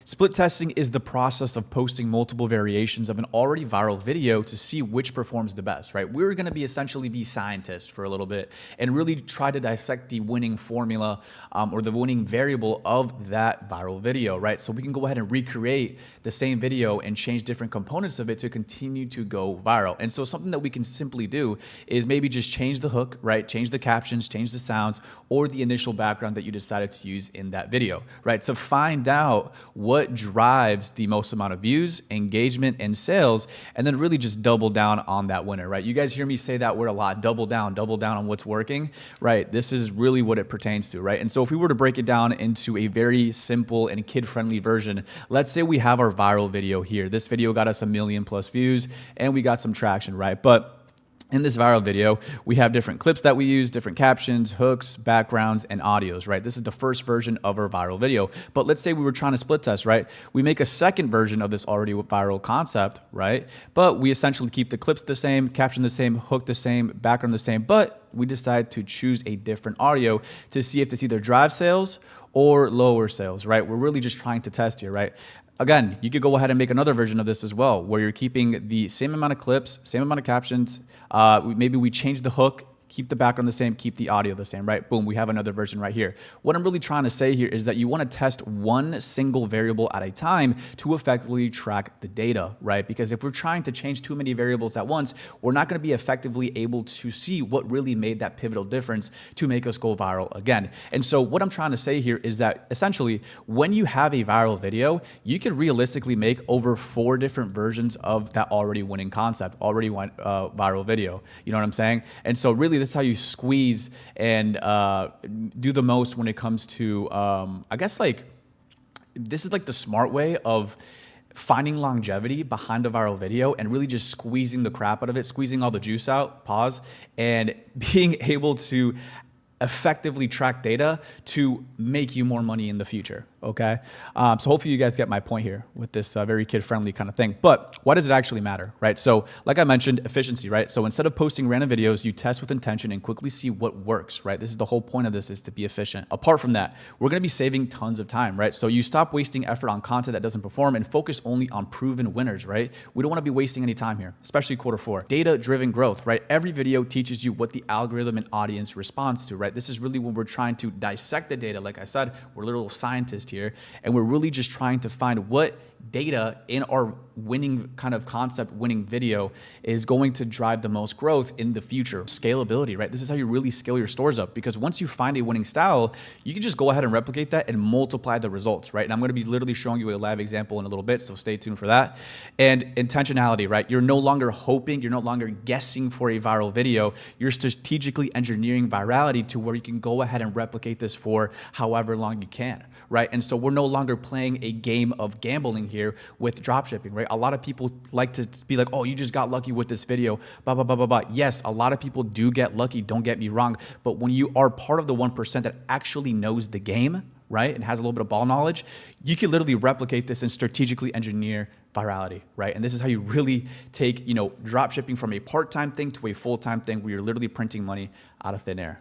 Split testing is the process of posting multiple variations of an already viral video to see which performs the best, right? We're going to be essentially be scientists for a little bit and really try to dissect the winning formula or the winning variable of that viral video, right? So we can go ahead and recreate the same video and change different components of it to continue to go viral. And so something that we can simply do is maybe just change the hook, right? Change the captions, change the sounds, or the initial background that you decided to use in that video, right? To find out what drives the most amount of views, engagement, and sales, and then really just double down on that winner, right? You guys hear me say that word a lot, double down on what's working, right? This is really what it pertains to, right? And so if we were to break it down into a very simple and kid-friendly version, let's say we have our viral video here. This video got us 1 million+ views and we got some traction, right? But in this viral video, we have different clips that we use, different captions, hooks, backgrounds, and audios, right? This is the first version of our viral video. But let's say we were trying to split test, right? We make a second version of this already viral concept, right? But we essentially keep the clips the same, caption the same, hook the same, background the same, but we decide to choose a different audio to see if it's either drive sales or lower sales, right? We're really just trying to test here, right? Again, you could go ahead and make another version of this as well, where you're keeping the same amount of clips, same amount of captions. Maybe we change the hook, keep the background the same, keep the audio the same, right? Boom, we have another version right here. What I'm really trying to say here is that you want to test one single variable at a time to effectively track the data, right? Because if we're trying to change too many variables at once, we're not going to be effectively able to see what really made that pivotal difference to make us go viral again. And so what I'm trying to say here is that essentially when you have a viral video, you can realistically make over 4 different versions of that already winning concept, already went viral video. You know what I'm saying? And so really this is how you squeeze and do the most when it comes to, I guess like, this is like the smart way of finding longevity behind a viral video and really just squeezing the crap out of it, squeezing all the juice out, pause, and being able to effectively track data to make you more money in the future, okay? So hopefully you guys get my point here with this very kid-friendly kind of thing. But why does it actually matter, right? So like I mentioned, efficiency, right? So instead of posting random videos, you test with intention and quickly see what works, right? This is the whole point of this, is to be efficient. Apart from that, we're gonna be saving tons of time, right? So you stop wasting effort on content that doesn't perform and focus only on proven winners, right? We don't wanna be wasting any time here, especially Q4. Data-driven growth, right? Every video teaches you what the algorithm and audience responds to, right? This is really when we're trying to dissect the data. Like I said, we're little scientists here, and we're really just trying to find what data in our winning kind of concept, winning video, is going to drive the most growth in the future. Scalability, right? This is how you really scale your stores up, because once you find a winning style, you can just go ahead and replicate that and multiply the results, right? And I'm going to be literally showing you a live example in a little bit, so stay tuned for that. And intentionality, right? You're no longer hoping, you're no longer guessing for a viral video. You're strategically engineering virality to where you can go ahead and replicate this for however long you can, right? And so we're no longer playing a game of gambling here with dropshipping, right? A lot of people like to be like, oh, you just got lucky with this video, blah, blah, blah, blah, blah. Yes, a lot of people do get lucky, don't get me wrong, but when you are part of the 1% that actually knows the game, right, and has a little bit of ball knowledge, you can literally replicate this and strategically engineer virality, right? And this is how you really take, dropshipping from a part-time thing to a full-time thing where you're literally printing money out of thin air.